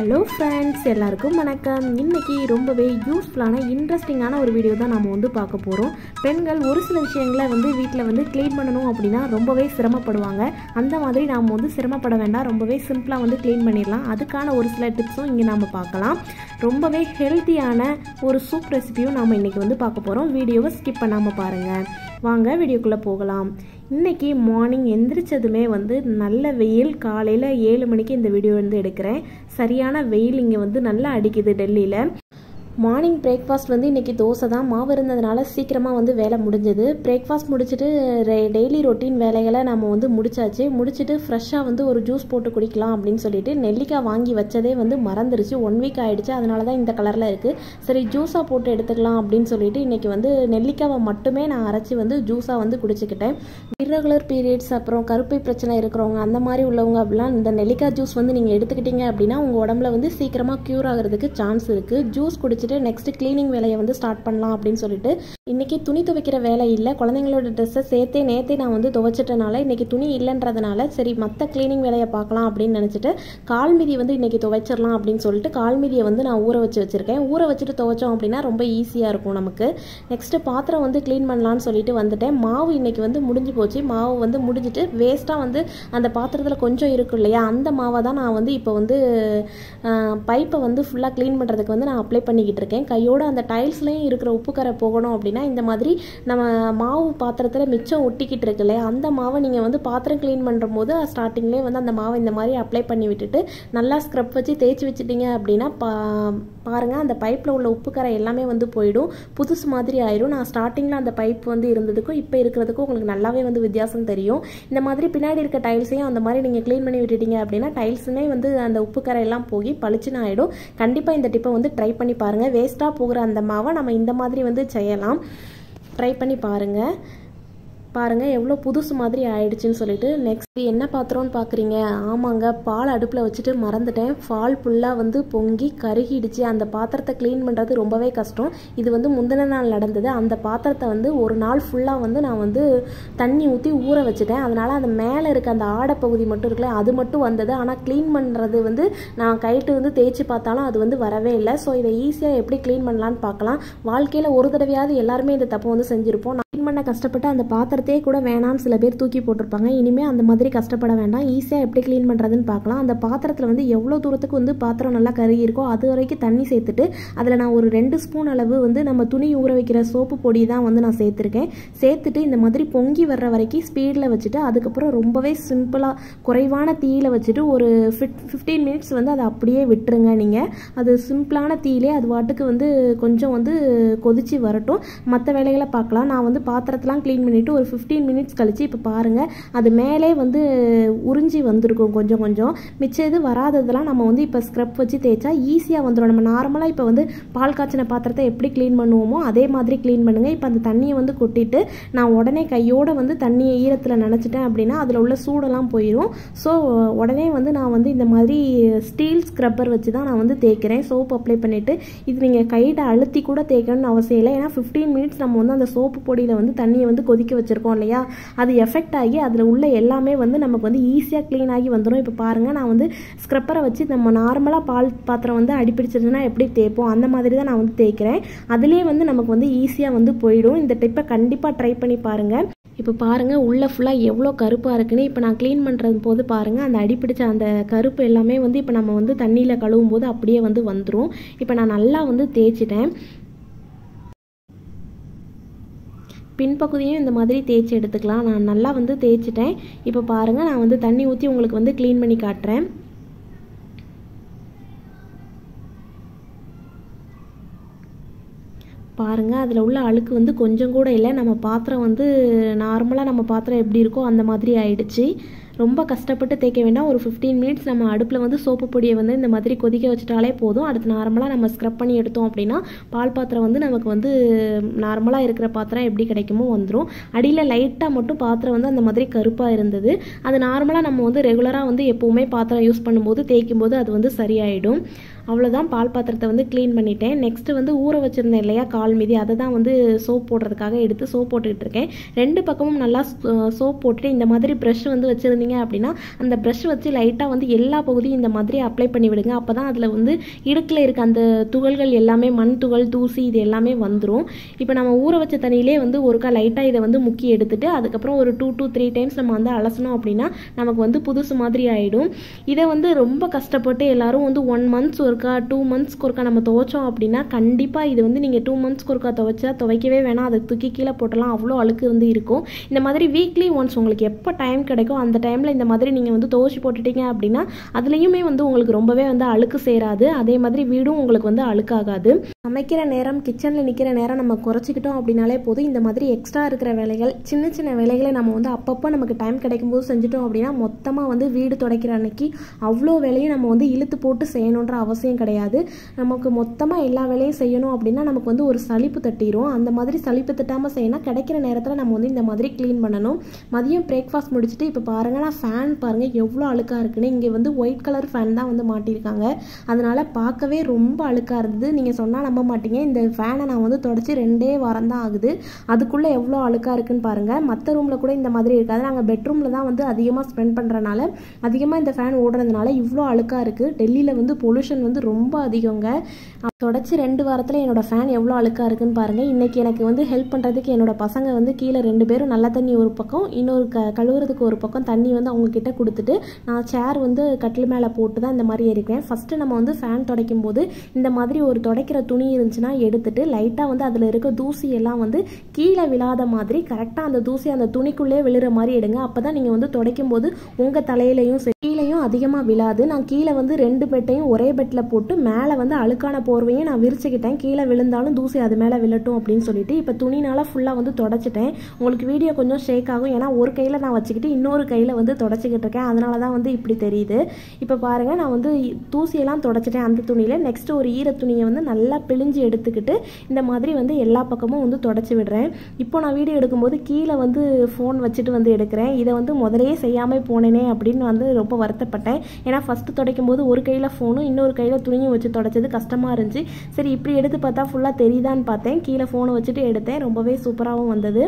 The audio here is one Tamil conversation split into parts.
ஹலோ ஃப்ரெண்ட்ஸ், எல்லாருக்கும் வணக்கம். இன்றைக்கி ரொம்பவே யூஸ்ஃபுல்லான இன்ட்ரெஸ்டிங்கான ஒரு வீடியோ தான் நம்ம வந்து பார்க்க போகிறோம். பெண்கள் ஒரு சில விஷயங்களை வந்து வீட்டில் வந்து க்ளீன் பண்ணணும் அப்படின்னா ரொம்பவே சிரமப்படுவாங்க. அந்த மாதிரி நாம் வந்து சிரமப்பட வேண்டாம், ரொம்பவே சிம்பிளாக வந்து க்ளீன் பண்ணிடலாம். அதுக்கான ஒரு சில டிப்ஸும் இங்கே நாம் பார்க்கலாம். ரொம்பவே ஹெல்த்தியான ஒரு சூப் ரெசிபியும் நாம் இன்றைக்கி வந்து பார்க்க போகிறோம். வீடியோவை ஸ்கிப் பண்ணாமல் பாருங்கள். வாங்க வீடியோக்குள்ளே போகலாம். இன்றைக்கி மார்னிங் எந்திரிச்சதுமே வந்து நல்ல வெயில். காலையில் 7 மணிக்கு இந்த வீடியோ வந்து எடுக்கிறேன். சரியான வெயில் இங்கே வந்து நல்லா அடிக்குது டெல்லியில். மார்னிங் பிரேக்ஃபாஸ்ட் வந்து இன்றைக்கி தோசை தான். மாவு இருந்ததுனால சீக்கிரமாக வந்து வேலை முடிஞ்சது. பிரேக்ஃபாஸ்ட் முடிச்சுட்டு டெய்லி ரொட்டீன் வேலைகளை நம்ம வந்து முடிச்சாச்சு. முடிச்சுட்டு ஃப்ரெஷ்ஷாக வந்து ஒரு ஜூஸ் போட்டு குடிக்கலாம் அப்படின்னு சொல்லிட்டு நெல்லிக்காய் வாங்கி வச்சதே வந்து மறந்துருச்சு. 1 வீக் ஆகிடுச்சு. அதனால தான் இந்த கலரில் இருக்குது. சரி ஜூஸாக போட்டு எடுத்துக்கலாம் அப்படின்னு சொல்லிட்டு இன்றைக்கி வந்து நெல்லிக்காவை மட்டுமே நான் அரைச்சி வந்து ஜூஸாக வந்து குடிச்சிக்கிட்டேன். இர்ரெகுலர் பீரியட்ஸ், அப்புறம் கருப்பை பிரச்சனை இருக்கிறவங்க, அந்த மாதிரி உள்ளவங்க அப்படிலாம் இந்த நெல்லிக்காய் ஜூஸ் வந்து நீங்கள் எடுத்துக்கிட்டீங்க அப்படின்னா உங்கள் உடம்புல வந்து சீக்கிரமாக க்யூர் ஆகிறதுக்கு சான்ஸ் இருக்குது. ஜூஸ் குடிச்சிட்டு நெக்ஸ்ட் கிளீனிங் வேலையை வந்து ஸ்டார்ட் பண்ணலாம் அப்படின்னு சொல்லிட்டு இன்னைக்கு துணி துவைக்கிற வேலை இல்லை. குழந்தைங்களோட ட்ரெஸ்ஸை நேற்றே நான் வந்து துவைச்சிட்டனால இன்னைக்கு துணி இல்லைன்றதுனால சரி மற்ற கிளீனிங் வேலையை பார்க்கலாம் அப்படின்னு நினச்சிட்டு கால் மிதி வந்து இன்னைக்கு துவைச்சிடலாம் அப்படின்னு சொல்லிட்டு கால் மிதியை வந்து நான் ஊற வச்சுருக்கேன். ஊற வச்சுட்டு துவைச்சோம் அப்படின்னா ரொம்ப ஈஸியாக இருக்கும் நமக்கு. நெக்ஸ்ட்டு பாத்திரம் வந்து க்ளீன் பண்ணலான்னு சொல்லிட்டு வந்துட்டேன். மாவு இன்னைக்கு வந்து முடிஞ்சு போச்சு. மாவு வந்து முடிஞ்சிட்டு வேஸ்ட்டாக வந்து அந்த பாத்திரத்தில் கொஞ்சம் இருக்கும் இல்லையா, அந்த மாவை தான் நான் வந்து இப்போ வந்து பைப்பை வந்து ஃபுல்லாக க்ளீன் பண்ணுறதுக்கு வந்து நான் அப்ளை பண்ணிக்கிட்டு இருக்கேன். கையோடு அந்த டைல்ஸ்லேயும் இருக்கிற உப்பு கரை போகணும் அப்படின்னா இந்த மாதிரி நம்ம மாவு பாத்திரத்தில் மிச்சம் ஒட்டிக்கிட்டு இருக்கு இல்லையா, அந்த மாவை நீங்கள் வந்து பாத்திரம் க்ளீன் பண்ணுற போது ஸ்டார்டிங்லேயே வந்து அந்த மாவை இந்த மாதிரி அப்ளை பண்ணி விட்டுட்டு நல்லா ஸ்க்ரப் வச்சு தேய்ச்சி வச்சுட்டிங்க அப்படின்னா பாருங்கள் அந்த பைப்பில் உள்ள உப்பு கரை எல்லாமே வந்து போயிடும், புதுசு மாதிரி ஆயிடும். நான் ஸ்டார்டிங்கில் அந்த பைப் வந்து இருந்ததுக்கும் இப்போ இருக்கிறதுக்கும் உங்களுக்கு நல்லாவே வந்து வித்தியாசம் தெரியும். இந்த மாதிரி பின்னாடி இருக்க டைல்ஸையும் அந்த மாதிரி நீங்கள் க்ளீன் பண்ணி விட்டுட்டீங்க அப்படின்னா டைல்ஸுமே வந்து அந்த உப்பு கரை எல்லாம் போய் பளிச்சுன்னு ஆகிடும். கண்டிப்பாக இந்த டிப்பை வந்து ட்ரை பண்ணி பாருங்கள். வேஸ்ட்டாக போகிற அந்த மாவை நம்ம இந்த மாதிரி வந்து செய்யலாம். ட்ரை பண்ணி பாருங்கள். எவ்வளோ புதுசு மாதிரி ஆயிடுச்சுன்னு சொல்லிட்டு. நெக்ஸ்ட் என்ன பாத்திரம்னு பார்க்குறீங்க? ஆமாங்க, பால் அடுப்பில் வச்சுட்டு மறந்துட்டேன். பால் ஃபுல்லாக வந்து பொங்கி கருகிடுச்சு. அந்த பாத்திரத்தை க்ளீன் பண்ணுறது ரொம்பவே கஷ்டம். இது வந்து முந்தின நாள் நடந்தது. அந்த பாத்திரத்தை வந்து ஒரு நாள் ஃபுல்லாக வந்து நான் வந்து தண்ணி ஊற்றி ஊற வச்சுட்டேன். அதனால் அந்த மேலே இருக்க அந்த ஆடை பகுதி மட்டும் இருக்குல்ல, அது மட்டும் வந்தது. ஆனால் க்ளீன் பண்ணுறது வந்து நான் கைட்டு வந்து தேய்ச்சி பார்த்தாலும் அது வந்து வரவே இல்லை. ஸோ இதை ஈஸியாக எப்படி க்ளீன் பண்ணலான்னு பார்க்கலாம். வாழ்க்கையில் ஒரு தடவையாவது எல்லாருமே இந்த தப்பு வந்து செஞ்சுருப்போம். க்ளீன் பண்ண கஷ்டப்பட்டு அந்த பாத்திரத்தையே கூட வேணாம்னு சில பேர் தூக்கி போட்டிருப்பாங்க. இனிமேல் அந்த மாதிரி கஷ்டப்பட வேண்டாம். ஈஸியாக எப்படி க்ளீன் பண்ணுறதுன்னு பார்க்கலாம். அந்த பாத்திரத்தில் வந்து எவ்வளோ தூரத்துக்கு வந்து பாத்திரம் நல்லா கருகி இருக்கோ அது வரைக்கும் தண்ணி சேர்த்துட்டு அதில் நான் ஒரு 2 ஸ்பூன் அளவு வந்து நம்ம துணி ஊற வைக்கிற சோப்பு பொடி தான் வந்து நான் சேர்த்துருக்கேன். சேர்த்துட்டு இந்த மாதிரி பொங்கி வர்ற வரைக்கும் ஸ்பீடில் வச்சுட்டு அதுக்கப்புறம் ரொம்பவே சிம்பிளாக குறைவான தீயில் வச்சுட்டு ஒரு 15 மினிட்ஸ் வந்து அதை அப்படியே விட்டுருங்க. நீங்கள் அது சிம்பிளான தீயிலே அது வாட்டுக்கு வந்து கொஞ்சம் வந்து கொதிச்சு வரட்டும். மற்ற வேலைகளை பார்க்கலாம். நான் வந்து பாத்திரத்தெலாம் க்ளீன் பண்ணிவிட்டு ஒரு 15 மினிட்ஸ் கழிச்சு இப்போ பாருங்கள் அது மேலே வந்து உறிஞ்சி வந்திருக்கும் கொஞ்சம் கொஞ்சம். மிச்சம் இது வராததெல்லாம் நம்ம வந்து இப்போ ஸ்க்ரப் வச்சு தேய்ச்சா ஈஸியாக வந்துடும். நம்ம நார்மலாக இப்போ வந்து பால் காய்ச்சின பாத்திரத்தை எப்படி க்ளீன் பண்ணுவோமோ அதே மாதிரி க்ளீன் பண்ணுங்கள். இப்போ அந்த தண்ணியை வந்து கொட்டிட்டு நான் உடனே கையோடு வந்து தண்ணியை ஈரத்தில் நனைச்சிட்டேன் அப்படின்னா அதில் உள்ள சூடெல்லாம் போயிடும். ஸோ உடனே வந்து நான் வந்து இந்த மாதிரி ஸ்டீல் ஸ்க்ரப்பர் வச்சு தான் நான் வந்து தேய்க்கிறேன். சோப்பு அப்ளை பண்ணிவிட்டு இது நீங்கள் கையில் அழுத்தி கூட தேய்க்கணும்னு அவசியம் இல்லை. ஏன்னா 15 மினிட்ஸ் நம்ம வந்து அந்த சோப்பு பொடியில் வந்து தண்ணியை வந்து கொதிக்க வச்சுருக்கோம் இல்லையா, அது எஃபெக்ட் ஆகி அதில் உள்ள எல்லாமே வந்து நமக்கு வந்து ஈஸியாக க்ளீன் ஆகி வந்துடும். இப்போ பாருங்கள் நான் வந்து ஸ்க்ரப்பரை வச்சு நம்ம நார்மலாக பால் பாத்திரம் வந்து அடிப்பிடிச்சிருந்துன்னா எப்படி தேய்ப்போம் அந்த மாதிரி தான் நான் வந்து தேய்க்கிறேன். அதுலேயே வந்து நமக்கு வந்து ஈஸியாக வந்து போயிடும். இந்த டிப்பை கண்டிப்பாக ட்ரை பண்ணி பாருங்கள். இப்போ பாருங்கள் உள்ளே ஃபுல்லாக எவ்வளோ கருப்பாக இருக்குன்னு. இப்போ நான் க்ளீன் பண்ணுறது போது பாருங்கள் அந்த அடிப்பிடிச்ச அந்த கருப்பு எல்லாமே வந்து இப்போ நம்ம வந்து தண்ணியில் கழுவும் போது அப்படியே வந்து வந்துடும். இப்போ நான் நல்லா வந்து தேய்ச்சிட்டேன். பின்பகுதியும் இந்த மாதிரி தேய்ச்சி எடுத்துக்கலாம். நான் நல்லா வந்து தேய்ச்சிட்டேன். இப்போ பாருங்கள் நான் வந்து தண்ணி ஊற்றி உங்களுக்கு வந்து க்ளீன் பண்ணி காட்டுறேன். பாருங்கள் அதில் உள்ள அழுக்கு வந்து கொஞ்சம் கூட இல்லை. நம்ம பாத்திரம் வந்து நார்மலாக நம்ம பாத்திரம் எப்படி இருக்கோ அந்த மாதிரி ஆயிடுச்சு. ரொம்ப கஷ்டப்பட்டு தேய்க்க வேண்டாம். ஒரு 15 மினிட்ஸ் நம்ம அடுப்பில் வந்து சோப்பு பொடியை வந்து இந்த மாதிரி கொதிக்க வச்சுட்டாலே போதும். அடுத்து நார்மலாக நம்ம ஸ்க்ரப் பண்ணி எடுத்தோம் அப்படின்னா பால் பாத்திரம் வந்து நமக்கு வந்து நார்மலாக இருக்கிற பாத்திரம் எப்படி கிடைக்குமோ வந்துடும். அடியில் லைட்டாக மட்டும் பாத்திரம் வந்து அந்த மாதிரி கருப்பாக இருந்தது. அது நார்மலாக நம்ம வந்து ரெகுலராக வந்து எப்போவுமே பாத்திரம் யூஸ் பண்ணும்போது தேய்க்கும் போது அது வந்து சரியாயிடும். அவ்வளோதான். பால் பாத்திரத்தை வந்து க்ளீன் பண்ணிட்டேன். நெக்ஸ்ட்டு வந்து ஊற வச்சுருந்தேன் இல்லையா கால் மீதி, அதை தான் வந்து சோப் போடுறதுக்காக எடுத்து சோப் போட்டுக்கிட்டு இருக்கேன். 2 பக்கமும் நல்லா சோப் போட்டுட்டு இந்த மாதிரி ப்ரஷ் வந்து வச்சுருந்தீங்க பண்ணுறீங்க அப்படின்னா அந்த ப்ரஷ் வச்சு லைட்டாக வந்து எல்லா பகுதியும் இந்த மாதிரி அப்ளை பண்ணி விடுங்க. அப்போ தான் அதில் வந்து இடுக்கில் இருக்க அந்த துகள்கள் எல்லாமே மண் துகள் தூசி இது எல்லாமே வந்துடும். இப்போ நம்ம ஊற வச்ச தண்ணியிலே வந்து ஒருக்கா லைட்டாக இதை வந்து முக்கி எடுத்துட்டு அதுக்கப்புறம் ஒரு 2 to 3 டைம்ஸ் நம்ம வந்து அலசணும் அப்படின்னா நமக்கு வந்து புதுசு மாதிரி ஆகிடும். இதை வந்து ரொம்ப கஷ்டப்பட்டு எல்லாரும் வந்து 1 month ஒருக்கா 2 months ஒருக்கா நம்ம துவைச்சோம் அப்படின்னா கண்டிப்பாக இது வந்து நீங்கள் 2 months ஒருக்கா துவைக்கவே வேணாம், அதை தூக்கி கீழே போட்டலாம், அவ்வளோ அழுக்கு வந்து இருக்கும். இந்த மாதிரி வீக்லி ஒன்ஸ் உங்களுக்கு எப்போ டைம் கிடைக்கும் அந்த டைமில் இந்த மாதிரி நீங்கள் வந்து துவைச்சி போட்டுட்டீங்க அப்படின்னா அதுலேயுமே வந்து உங்களுக்கு ரொம்பவே வந்து அழுக்கு சேராது. அதே மாதிரி வீடும் உங்களுக்கு வந்து அழுக்காகாது. சமைக்கிற நேரம் கிச்சனில் நிற்கிற நேரம் நம்ம குறைச்சிக்கிட்டோம் அப்படின்னாலே போதும். இந்த மாதிரி எக்ஸ்ட்ரா இருக்கிற வேலைகள் சின்ன சின்ன வேலைகளை நம்ம வந்து அப்பப்போ நமக்கு டைம் கிடைக்கும்போது செஞ்சுட்டோம் அப்படின்னா மொத்தமாக வந்து வீடு துடைக்கிற அன்னைக்கு அவ்வளோ வேலையும் நம்ம வந்து இழுத்து போட்டு செய்யணுன்ற அவசியம் கிடையாது. நமக்கு மொத்தமாக எல்லா வேலையும் செய்யணும் அப்படின்னா நமக்கு வந்து ஒரு சலிப்பு தட்டிடும். அந்த மாதிரி சலிப்பு தட்டாமல் செய்யணும் கிடைக்கிற நேரத்தில் நம்ம வந்து இந்த மாதிரி க்ளீன் பண்ணணும். மதியம் பிரேக்ஃபாஸ்ட் முடிச்சுட்டு இப்போ பாருங்கள், நான் ஃபேன் பாருங்கள் எவ்வளோ அழுக்காக இருக்குன்னு. இங்கே வந்து ஒயிட் கலர் ஃபேன் தான் வந்து மாட்டியிருக்காங்க, அதனால் பார்க்கவே ரொம்ப அழுக்காக இருந்தது. நீங்கள் சொன்னால் நம்ப மாட்டீங்க, இந்த ஃபேனை நான் வந்து தொடச்சி 2 வாரம் தான் ஆகுது, அதுக்குள்ளே எவ்வளோ அழுக்காக இருக்குன்னு பாருங்கள். மற்ற ரூமில் கூட இந்த மாதிரி இருக்காது, நாங்கள் பெட்ரூமில் தான் வந்து அதிகமாக ஸ்பெண்ட் பண்ணுறனால அதிகமாக இந்த ஃபேன் ஓடுறதுனால இவ்வளோ அழுக்காக இருக்குது. டெல்லியில் வந்து பொல்யூஷன் வந்து ரொம்ப அதிகங்க. தொடச்சி 2 வாரத்தில் என்னோடய ஃபேன் எவ்வளோ அழுக்காக இருக்குன்னு பாருங்கள். இன்றைக்கி எனக்கு வந்து ஹெல்ப் பண்ணுறதுக்கு என்னோடய பசங்க வந்து கீழே 2 பேரும் நல்ல தண்ணி ஒரு பக்கம் இன்னொரு கழுவுறதுக்கு ஒரு பக்கம் தண்ணி வந்து அவங்கக்கிட்ட கொடுத்துட்டு நான் சேர் வந்து கட்டில் மேலே போட்டு தான் இந்த மாதிரி இருக்கேன். ஃபஸ்ட்டு நம்ம வந்து ஃபேன் துடைக்கும் போது இந்த மாதிரி ஒரு துடைக்கிற துணி இருந்துச்சுன்னா எடுத்துட்டு லைட்டாக வந்து அதில் இருக்க தூசி எல்லாம் வந்து கீழே விழாத மாதிரி கரெக்டாக அந்த தூசி அந்த துணிக்குள்ளே விழுற மாதிரி எடுங்க. அப்போ தான் நீங்கள் வந்து துடைக்கும் போது உங்கள் தலையிலையும் கீழையும் அதிகமாக விழாது. நான் கீழே வந்து 2 பெட்டையும் ஒரே பெட்டில் போட்டு மேலே வந்து அழுக்கான போர்வையும் நான் விரிச்சுக்கிட்டேன், கீழே விழுந்தாலும் தூசி அது மேலே விழட்டும் அப்படின்னு சொல்லிட்டு. இப்போ துணினால ஃபுல்லாக வந்து தொடச்சிட்டேன். உங்களுக்கு வீடியோ கொஞ்சம் ஷேக் ஆகும், ஏன்னா ஒரு கையில் நான் வச்சுக்கிட்டு இன்னொரு கையில் வந்து தொடச்சிக்கிட்டு இருக்கேன், அதனால தான் வந்து இப்படி தெரியுது. இப்போ பாருங்கள், நான் வந்து தூசியெல்லாம் தொடச்சிட்டேன் அந்த துணியில். நெக்ஸ்ட்டு ஒரு ஈர துணியை வந்து நல்லா பிழிஞ்சு எடுத்துக்கிட்டு இந்த மாதிரி வந்து எல்லா பக்கமும் வந்து தொடச்சி விடுறேன். இப்போ நான் வீடியோ எடுக்கும்போது கீழே வந்து ஃபோன் வச்சுட்டு வந்து எடுக்கிறேன். இதை வந்து முதலே செய்யாமல் போனேனே அப்படின்னு வந்து ரொம்ப வருத்தப்பட்டேன். ஏன்னா ஃபஸ்ட்டு துடைக்கும் போது ஒரு கையில் ஃபோனும் இன்னொரு கையில் துணியும் வச்சு தொடச்சது கஷ்டமாக இருந்துச்சு. சரி இப்படி எடுத்து பார்த்தா ஃபுல்லாக தெரியுதான்னு பார்த்தேன், கீழே ஃபோனை வச்சுட்டு எடுத்தேன். ரொம்பவே சூப்பராகவும் வந்தது.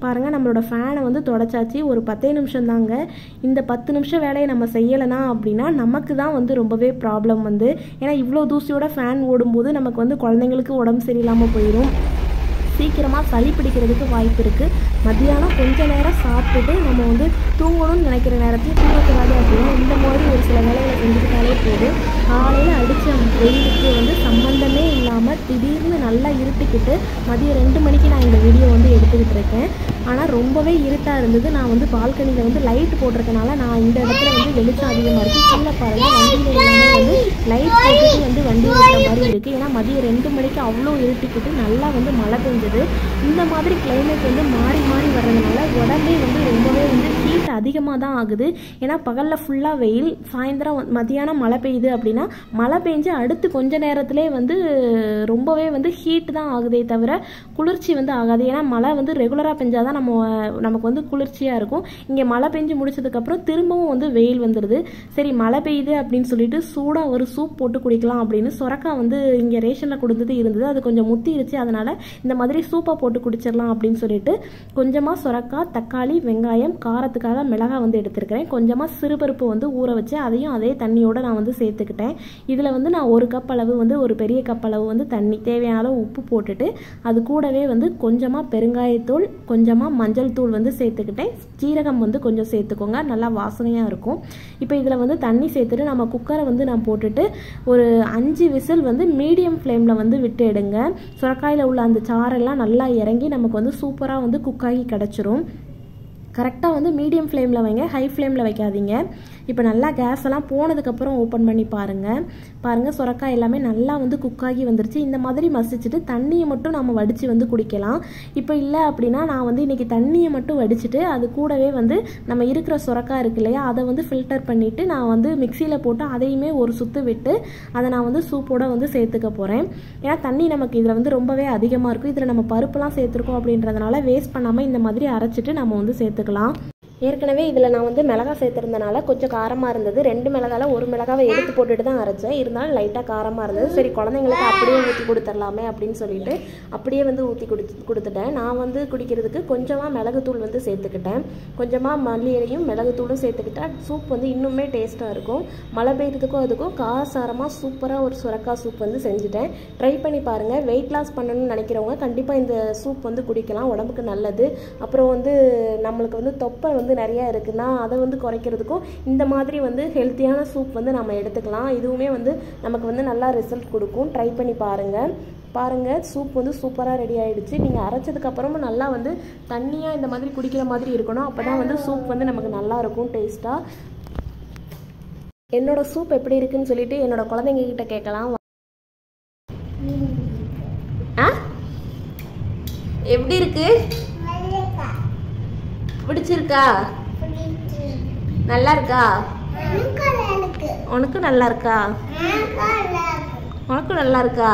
பாருங்கள், நம்மளோட ஃபேனை வந்து தொடச்சாச்சு. ஒரு 10 நிமிஷம் தாங்க. இந்த 10 நிமிஷம் வேலையை நம்ம செய்யலைனா அப்படின்னா நமக்கு தான் வந்து ரொம்பவே ப்ராப்ளம் வந்து. ஏன்னா இவ்வளோ தூசியோட ஃபேன் ஓடும்போது நமக்கு வந்து குழந்தைங்களுக்கு உடம்பு சரியில்லாமல் போயிடும், சீக்கிரமாக சளி பிடிக்கிறதுக்கு வாய்ப்பு இருக்குது. மத்தியானம் கொஞ்சம் நேரம் சாப்பிட்டுட்டு நம்ம வந்து தூங்கணும்னு நினைக்கிற நேரத்தில் தூங்கக்கூடாது அப்படின்னா இந்த மாதிரி ஒரு சில வேலைகளை செஞ்சுக்கிட்டாலே போதும். காலையில் அடித்த வெயிலுக்கு வந்து சம்மந்தமே இல்லாமல் திடீர்னு நல்லா இருட்டிக்கிட்டு மதியம் 2 மணிக்கு நான் இந்த வீடியோ வந்து எடுத்துக்கிட்டு இருக்கேன். ஆனால் ரொம்பவே இருட்டாக இருந்தது. நான் வந்து பால்கனியில் வந்து லைட் போட்டிருக்கனால நான் இந்த இடத்துல வந்து வெளிச்சம் அதிகமாக இருக்குது. கீழே பாருங்கள், வண்டியில் எல்லாமே வந்து லைட் போட்டுட்டு வந்து வண்டி ஓட்டுற மாதிரி இருக்குது. ஏன்னா மதியம் 2 மணிக்கு அவ்வளோ இருட்டிக்கிட்டு நல்லா வந்து மழை பெஞ்சது. இந்த மாதிரி கிளைமேட் வந்து மாறி மாறி வர்றதுனால உடம்பே வந்து ரொம்பவே வந்து ஹீட் அதிகமாக தான் ஆகுது. ஏன்னா பகலில் ஃபுல்லாக வெயில், சாயந்தரம் மதியானம் மழை பெய்யுது அப்படின்னா மழை பெஞ்சு அடுத்து கொஞ்ச நேரத்திலே வந்து ரொம்பவே வந்து ஹீட் தான் ஆகுதே தவிர குளிர்ச்சி வந்து ஆகாது. ஏன்னா மழை வந்து ரெகுலராக பெஞ்சாதான் நமக்கு வந்து குளிர்ச்சியாக இருக்கும். இங்கே மழை பெஞ்சு முடிச்சதுக்கப்புறம் திரும்பவும் வந்து வெயில் வந்துடுது. சரி மழை பெய்யுது அப்படின்னு சொல்லிட்டு சூடாக ஒரு சூப் போட்டு குடிக்கலாம் அப்படின்னு சொரக்காய் வந்து இங்கே ரேஷனில் கொடுத்தது இருந்தது, அது கொஞ்சம் முத்திருச்சு. அதனால் இந்த மாதிரி சூப்பாக போட்டு குடிச்சிடலாம் அப்படின்னு சொல்லிட்டு கொஞ்சமாக சொரக்காய், தக்காளி, வெங்காயம், காரத்துக்காக மிளகாய் வந்து எடுத்துருக்கிறேன். கொஞ்சமாக சிறுபருப்பு வந்து ஊற வச்சு அதையும் அதே தண்ணியோடு நான் வந்து சேர்த்துக்கிட்டேன். இதில் வந்து நான் 1 கப் அளவு வந்து ஒரு பெரிய கப் அளவு வந்து தண்ணி தேவையான அளவு உப்பு போட்டுட்டு அது கூடவே வந்து கொஞ்சமாக பெருங்காயத்தூள், கொஞ்சமாக மஞ்சள் தூள் வந்து சேர்த்துக்கிட்டேன். ஜீரகம் வந்து கொஞ்சம் சேர்த்துக்கோங்க, நல்லா வாசனையாக இருக்கும். இப்போ இதில் வந்து தண்ணி சேர்த்துட்டு நம்ம குக்கரை வந்து நான் போட்டுட்டு ஒரு 5 விசில் வந்து மீடியம் ஃப்ளேமில் வந்து விட்டு எடுங்க. சுரக்காயில் உள்ள அந்த சாரெல்லாம் நல்லா இறங்கி நமக்கு வந்து சூப்பராக வந்து குக்காகி கிடச்சிரும். கரெக்டாக வந்து மீடியம் ஃப்ளேமில் வைங்க, ஹை ஃப்ளேமில் வைக்காதீங்க. இப்போ நல்லா கேஸ் எல்லாம் போனதுக்கப்புறம் ஓப்பன் பண்ணி பாருங்கள் சுரக்காய் எல்லாமே நல்லா வந்து குக்காகி வந்துருச்சு. இந்த மாதிரி மசிச்சுட்டு தண்ணியை மட்டும் நம்ம வடித்து வந்து குடிக்கலாம். இப்போ இல்லை அப்படின்னா நான் வந்து இன்றைக்கி தண்ணியை மட்டும் வடிச்சிட்டு அது கூடவே வந்து நம்ம இருக்கிற சுரக்காய் இருக்கு இல்லையா, அதை வந்து ஃபில்டர் பண்ணிவிட்டு நான் வந்து மிக்சியில் போட்டு அதையுமே ஒரு சுற்று விட்டு அதை நான் வந்து சூப்போடு வந்து சேர்த்துக்க போகிறேன். ஏன்னா தண்ணி நமக்கு இதில் வந்து ரொம்பவே அதிகமாக இருக்கும். இதில் நம்ம பருப்புலாம் சேர்த்துருக்கோம் அப்படின்றதுனால வேஸ்ட் பண்ணாமல் இந்த மாதிரி அரைச்சிட்டு நம்ம வந்து சேர்த்துக்கலாம். ஏற்கனவே இதில் நான் வந்து மிளகாய் சேர்த்துருந்தனால கொஞ்சம் காரமாக இருந்தது. 2 மிளகாயில் 1 மிளகாவை எடுத்து போட்டுட்டு தான் அரைச்சேன். இருந்தாலும் லைட்டாக காரமாக இருந்தது. சரி குழந்தைங்களுக்கு அப்படியே ஊற்றி கொடுத்துடலாமே அப்படின்னு சொல்லிட்டு அப்படியே வந்து ஊற்றி கொடுத்துட்டேன். நான் வந்து குடிக்கிறதுக்கு கொஞ்சமாக மிளகுத்தூள் வந்து சேர்த்துக்கிட்டேன். கொஞ்சமாக மல்லி இலையும் மிளகுத்தூளும் சேர்த்துக்கிட்டா சூப் வந்து இன்னுமே டேஸ்ட்டாக இருக்கும். மழை பெய்யறதுக்கும் அதுக்கும் காரசாரமாக சூப்பராக ஒரு சுரக்காய் சூப் வந்து செஞ்சுட்டேன். ட்ரை பண்ணி பாருங்கள். வெயிட் லாஸ் பண்ணணும்னு நினைக்கிறவங்க கண்டிப்பாக இந்த சூப் வந்து குடிக்கலாம், உடம்புக்கு நல்லது. அப்புறம் வந்து நம்மளுக்கு வந்து தொப்பை வந்து நிறையா இருக்குன்னா அதை வந்து குறைக்கிறதுக்கும் இந்த மாதிரி வந்து ஹெல்த்தியான சூப் வந்து நம்ம எடுத்துக்கலாம். இதுவுமே வந்து நமக்கு வந்து நல்லா ரிசல்ட் கொடுக்கும். ட்ரை பண்ணி பாருங்கள். சூப் வந்து சூப்பராக ரெடி ஆகிடுச்சு. நீங்கள் அரைச்சதுக்கப்புறமும் நல்லா வந்து தண்ணியாக இந்த மாதிரி குடிக்கிற மாதிரி இருக்கணும். அப்போ தான் வந்து சூப் வந்து நமக்கு நல்லா இருக்கும் டேஸ்ட்டாக. என்னோட சூப் எப்படி இருக்குன்னு சொல்லிட்டு என்னோட குழந்தைங்க கிட்ட கேட்கலாம். எப்படி இருக்கு? பிடிச்சிருக்கா? நல்லா இருக்கா? உனக்கு நல்லா இருக்கா? உனக்கு நல்லா இருக்கா?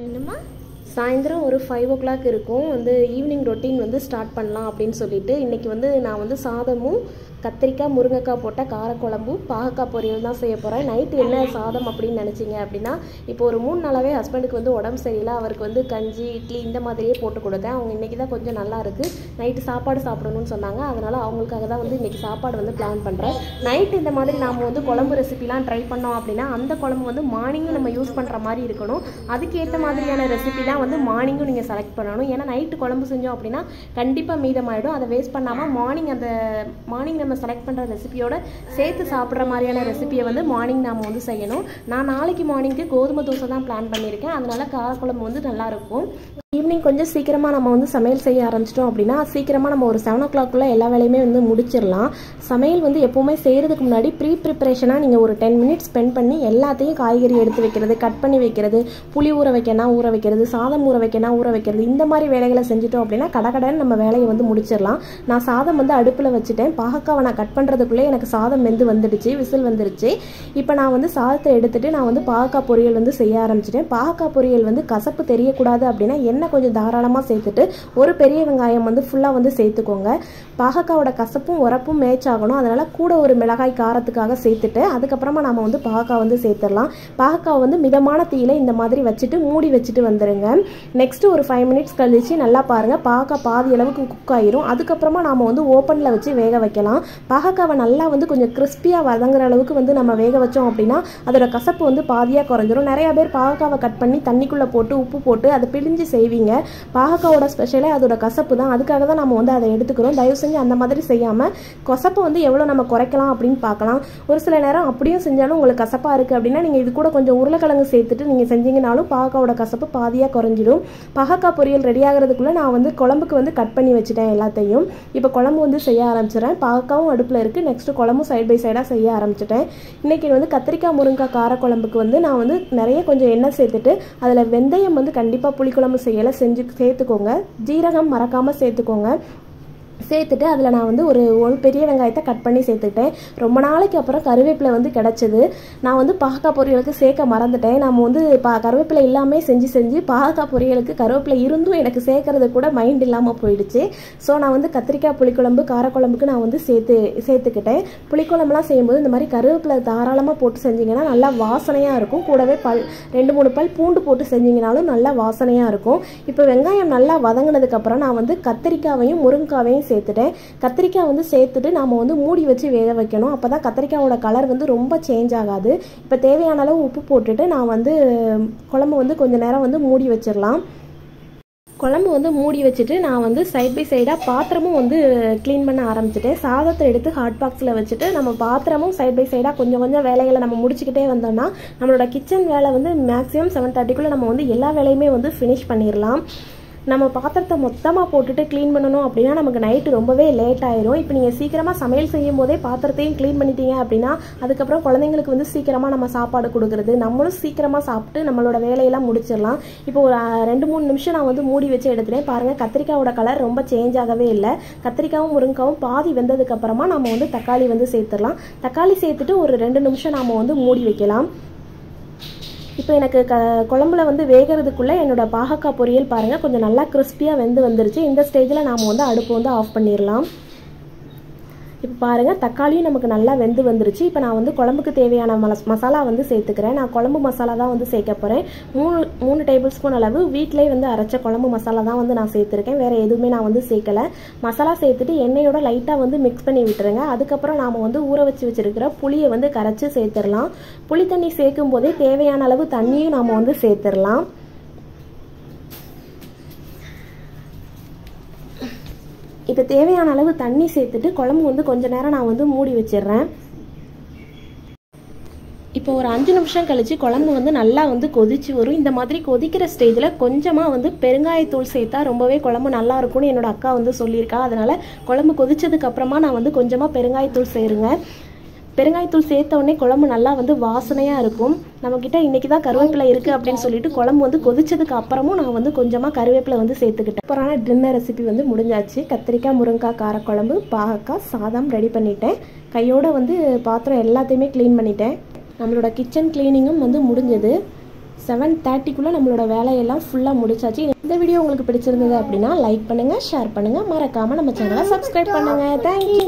என்னம்மா? சாயந்தரம் ஒரு 5 o'clock இருக்கும். வந்து ஈவினிங் ரொட்டீன் வந்து ஸ்டார்ட் பண்ணலாம் அப்படின்னு சொல்லிட்டு இன்றைக்கி வந்து நான் வந்து சாதமும் கத்திரிக்காய் முருங்கைக்காய் போட்ட காரக்குழம்பும் பாகக்காய் பொரியல் தான் செய்ய போகிறேன். நைட்டு என்ன சாதம் அப்படின்னு நினச்சிங்க அப்படின்னா, இப்போ ஒரு 3 நாளாகவே ஹஸ்பண்டுக்கு வந்து உடம்பு சரியில்லை. அவருக்கு வந்து கஞ்சி இட்லி இந்த மாதிரியே போட்டு கொடுத்தேன். அவங்க இன்றைக்கி தான் கொஞ்சம் நல்லா இருக்குது. நைட்டு சாப்பாடு சாப்பிடணும்னு சொன்னாங்க. அதனால் அவங்களுக்காக தான் வந்து இன்றைக்கி சாப்பாடு வந்து பிளான் பண்ணுறேன். நைட்டு இந்த மாதிரி நாம் வந்து குழம்பு ரெசிபிலாம் ட்ரை பண்ணோம் அப்படின்னா அந்த குழம்பு வந்து மார்னிங்கும் நம்ம யூஸ் பண்ணுற மாதிரி இருக்கணும். அதுக்கேற்ற மாதிரியான ரெசிபி தான் வந்து மார்னிங்கும் நீங்கள் செலக்ட் பண்ணணும். ஏன்னா நைட்டு குழம்பு செஞ்சோம் அப்படின்னா கண்டிப்பாக மீதமாயிடும். அதை வேஸ்ட் பண்ணாமல் மார்னிங் நம்ம செலக்ட் பண்ணுற ரெசிபியோட சேர்த்து சாப்பிட்ற மாதிரியான ரெசிபியை வந்து மார்னிங் நாம் வந்து செய்யணும். நான் நாளைக்கு மார்னிங்க்கு கோதுமை தோசை தான் பிளான் பண்ணியிருக்கேன். அதனால காரக்குழம்பு வந்து நல்லாயிருக்கும். ஈவினிங் கொஞ்சம் சீக்கிரமாக நம்ம வந்து சமையல் செய்ய ஆரம்பிச்சிட்டோம் அப்படின்னா சீக்கிரமாக நம்ம ஒரு 7 o'clock எல்லா வேலையுமே வந்து முடிச்சிடலாம். சமையல் வந்து எப்போவுமே செய்கிறதுக்கு முன்னாடி ப்ரிப்ரேஷனாக நீங்கள் ஒரு 10 minutes ஸ்பெண்ட் பண்ணி எல்லாத்தையும் காய்கறி எடுத்து வைக்கிறது, கட் பண்ணி வைக்கிறது, புளி ஊற வைக்கணும் ஊற வைக்கிறது, சாதம் ஊற வைக்கணும் ஊற வைக்கிறது, இந்த மாதிரி வேலைகளை செஞ்சுட்டோம் அப்படின்னா கடகடன்னு நம்ம வேலையை வந்து முடிச்சிடலாம். நான் சாதம் வந்து அடுப்பில் வச்சுட்டேன். பாகக்காவை நான் கட் பண்ணுறதுக்குள்ளே எனக்கு சாதம் வெந்து வந்துடுச்சு, விசில் வந்துடுச்சு. இப்போ நான் வந்து சாதத்தை எடுத்துகிட்டு நான் வந்து பாகக்காய் பொரியல் வந்து செய்ய ஆரம்பிச்சிட்டேன். பாகக்காய் பொரியல் வந்து கசப்பு தெரியக்கூடாது அப்படின்னா கொஞ்சம் தாராளமாக சேர்த்துட்டு ஒரு பெரிய வெங்காயம் வந்து ஃபுல்லாக வந்து சேர்த்துக்கோங்க. பாகக்காவோட கசப்பும் உரப்பும் மேட்ச் ஆகணும். அதனால் கூட ஒரு மிளகாய் காரத்துக்காக சேர்த்துட்டு அதுக்கப்புறமா நம்ம வந்து பாகக்காய் வந்து சேர்த்துடலாம். பாகக்காய் வந்து மிதமான தீயில இந்த மாதிரி வச்சுட்டு மூடி வச்சுட்டு வந்துடுங்க. நெக்ஸ்ட்டு ஒரு 5 minutes கழிச்சு நல்லா பாருங்கள், பாகக்காய் பாதி அளவுக்கு குக் ஆயிரும். அதுக்கப்புறமா நம்ம வந்து ஓப்பனில் வச்சு வேக வைக்கலாம். பாகக்காவை நல்லா வந்து கொஞ்சம் கிறிஸ்பியாக வதங்குற அளவுக்கு வந்து நம்ம வேக வச்சோம் அப்படின்னா அதோட கசப்பு வந்து பாதியாக குறைஞ்சிரும். நிறையா பேர் பாகக்காவை கட் பண்ணி தண்ணிக்குள்ளே போட்டு உப்பு போட்டு அதை பிழிஞ்சு செய்வீங்க. பாகக்காவோட ஸ்பெஷலே அதோட கசப்பு தான். அதுக்காக தான் நம்ம வந்து அதை எடுத்துக்கிறோம். தயவு செஞ்சு அந்த மாதிரி செய்யாமல் கசப்பு வந்து எவ்வளோ நம்ம குறைக்கலாம் அப்படின்னு பார்க்கலாம். ஒரு சில நேரம் அப்படியும் செஞ்சாலும் உங்களுக்கு கசப்பாக இருக்குது அப்படின்னா நீங்கள் இது கூட கொஞ்சம் உருளைக்கிழங்கு சேர்த்துட்டு நீங்கள் செஞ்சீங்கனாலும் பாகக்காவோட கசப்பு பாதியாக குறைஞ்சிடும். பாகக்காய் பொரியல் ரெடி ஆகிறதுக்குள்ளே நான் வந்து குழம்புக்கு வந்து கட் பண்ணி வச்சுட்டேன் எல்லாத்தையும். இப்போ குழம்பு வந்து செய்ய ஆரம்பிச்சிடறேன். பாகக்காவும் அடுப்பில் இருக்குது. நெக்ஸ்ட்டு குழம்பும் சைட் பை சைடாக செய்ய ஆரம்பிச்சிட்டேன். இன்றைக்கி வந்து கத்திரிக்காய் முருங்கைக்காய் காரக்குழம்புக்கு வந்து நான் வந்து நிறைய கொஞ்சம் எண்ணெய் சேர்த்துட்டு அதில் வெந்தயம் வந்து கண்டிப்பாக புளிக்குழம்பு செய்யலை சேர்த்துக்கோங்க. ஜீரகம் மறக்காமல் சேர்த்துக்கோங்க. சேர்த்துட்டு அதில் நான் வந்து ஒரு பெரிய வெங்காயத்தை கட் பண்ணி சேர்த்துக்கிட்டேன். ரொம்ப நாளைக்கு அப்புறம் கருவேப்பிலை வந்து கிடச்சிது. நான் வந்து பாகக்காய் பொரியலுக்கு சேர்க்க மறந்துட்டேன். நம்ம வந்து கருவேப்பிலை இல்லாமல் செஞ்சு பாகக்காய் பொரியலுக்கு கருவேப்பிலை இருந்தும் எனக்கு சேர்க்கறது கூட மைண்ட் இல்லாமல் போயிடுச்சு. ஸோ நான் வந்து கத்திரிக்காய் புளிக்குழம்பு காரக்குழம்புக்கு நான் வந்து சேர்த்துக்கிட்டேன். புளிக்குழம்புலாம் செய்யும்போது இந்த மாதிரி கருவேப்பிலை தாராளமாக போட்டு செஞ்சிங்கன்னா நல்லா வாசனையாக இருக்கும். கூடவே 2-3 பல் பூண்டு போட்டு செஞ்சிங்கனாலும் நல்லா வாசனையாக இருக்கும். இப்போ வெங்காயம் நல்லா வதங்கினதுக்கப்புறம் நான் வந்து கத்திரிக்காவையும் முருங்கைக்காவையும் சேர்த்துட்டேன். கத்திரிக்காய் வந்து சேர்த்துட்டு நாம் வந்து மூடி வச்சு வேக வைக்கணும். அப்போ தான் கத்திரிக்காயோட கலர் வந்து ரொம்ப சேஞ்ச் ஆகாது. இப்போ தேவையான அளவு உப்பு போட்டுட்டு நான் வந்து குழம்பு வந்து கொஞ்சம் நேரம் வந்து மூடி வச்சிடலாம். குழம்பு வந்து மூடி வச்சுட்டு நான் வந்து சைட் பை சைடாக பாத்திரமும் வந்து க்ளீன் பண்ண ஆரம்பிச்சிட்டேன். சாதத்தை எடுத்து ஹாட் பாக்ஸில் வச்சுட்டு நம்ம பாத்திரமும் சைட் பை சைடாக கொஞ்சம் வேலைகளை நம்ம முடிச்சுக்கிட்டே வந்தோம்னா நம்மளோட கிச்சன் வேலை வந்து மேக்ஸிமம் 7:30 நம்ம வந்து எல்லா வேலையுமே வந்து ஃபினிஷ் பண்ணிடலாம். நம்ம பாத்திரத்தை மொத்தமாக போட்டுட்டு க்ளீன் பண்ணணும் அப்படின்னா நமக்கு நைட்டு ரொம்பவே லேட் ஆயிரும். இப்போ நீங்கள் சீக்கிரமாக சமையல் செய்யும் போதே பாத்திரத்தையும் க்ளீன் பண்ணிட்டீங்க அப்படின்னா அதுக்கப்புறம் குழந்தைங்களுக்கு வந்து சீக்கிரமாக நம்ம சாப்பாடு கொடுக்குறது, நம்மளும் சீக்கிரமாக சாப்பிட்டு நம்மளோட வேலையெல்லாம் முடிச்சிடலாம். இப்போ ஒரு 2-3 நிமிஷம் நான் வந்து மூடி வச்சு எடுத்துட்டேன். பாருங்கள், கத்திரிக்காயோட கலர் ரொம்ப சேஞ்ச் ஆகவே இல்லை. கத்திரிக்காயும் முருங்காவும் பாதி வெந்ததுக்கப்புறமா நம்ம வந்து தக்காளி வந்து சேர்த்துடலாம். தக்காளி சேர்த்துட்டு ஒரு 2 நிமிஷம் நாம் வந்து மூடி வைக்கலாம். இப்போ எனக்கு குழம்புல வந்து வேகிறதுக்குள்ளே என்னோட பாகக்காய் பொரியல் பாருங்கள் கொஞ்சம் நல்லா கிறிஸ்பியாக வெந்து வந்துருச்சு. இந்த ஸ்டேஜில் நாம் வந்து அடுப்பு வந்து ஆஃப் பண்ணிடலாம். இப்போ பாருங்கள் தக்காளியும் நமக்கு நல்லா வெந்து வந்துருச்சு. இப்போ நான் வந்து குழம்புக்கு தேவையான மசாலா வந்து சேர்த்துக்கிறேன். நான் குழம்பு மசாலா தான் வந்து சேர்க்க போகிறேன். 3 டேபிள் ஸ்பூன் அளவு வீட்டிலே வந்து அரைச்ச குழம்பு மசாலா தான் வந்து நான் சேர்த்துருக்கேன். வேறு எதுவுமே நான் வந்து சேர்க்கலை. மசாலா சேர்த்துட்டு எண்ணெயோட லைட்டாக வந்து மிக்ஸ் பண்ணி விட்டுருங்க. அதுக்கப்புறம் நாம் வந்து ஊற வச்சுருக்கிற புளியை வந்து கரைச்சி சேர்த்துடலாம். புளி தண்ணி சேர்க்கும் போதே தேவையான அளவு தண்ணியும் நாம் வந்து சேர்த்துடலாம். இப்போ தேவையான அளவு தண்ணி சேர்த்துட்டு குழம்பு வந்து கொஞ்ச நேரம் நான் வந்து மூடி வச்சிடுறேன். இப்போ ஒரு 5 நிமிஷம் கழிச்சு குழம்பு வந்து நல்லா வந்து கொதிச்சு வரும். இந்த மாதிரி கொதிக்கிற ஸ்டேஜில் கொஞ்சமாக வந்து பெருங்காயத்தூள் சேர்த்தா ரொம்பவே குழம்பு நல்லா இருக்கும்னு என்னோட அக்கா வந்து சொல்லியிருக்கா. அதனால குழம்பு கொதிச்சதுக்கு அப்புறமா நான் வந்து கொஞ்சமாக பெருங்காயத்தூள் சேருங்க. பெருங்காயத்தூள் சேர்த்த உடனே குழம்பு நல்லா வந்து வாசனையாக இருக்கும். நம்மக்கிட்ட இன்றைக்கி தான் கருவேப்பிலை இருக்குது அப்படின்னு சொல்லிட்டு குழம்பு வந்து கொதிச்சதுக்கு அப்புறமும் நான் வந்து கொஞ்சமாக கருவேப்பிலை வந்து சேர்த்துக்கிட்டேன். அப்புறமான டின்னர் ரெசிபி வந்து முடிஞ்சாச்சு. கத்திரிக்காய் முருங்கைக்காய் காரக்குழம்பு, பாகக்காய் சாதம் ரெடி பண்ணிட்டேன். கையோடு வந்து பாத்திரம் எல்லாத்தையுமே க்ளீன் பண்ணிட்டேன். நம்மளோட கிச்சன் க்ளீனிங்கும் வந்து முடிஞ்சது. 7:30க்குள்ளே நம்மளோட வேலையெல்லாம் ஃபுல்லாக முடிச்சாச்சு. இந்த வீடியோ உங்களுக்கு பிடிச்சிருந்தது அப்படின்னா லைக் பண்ணுங்கள், ஷேர் பண்ணுங்கள், மறக்காமல் நம்ம சேனலை சப்ஸ்கிரைப் பண்ணுங்கள். தேங்க்யூ.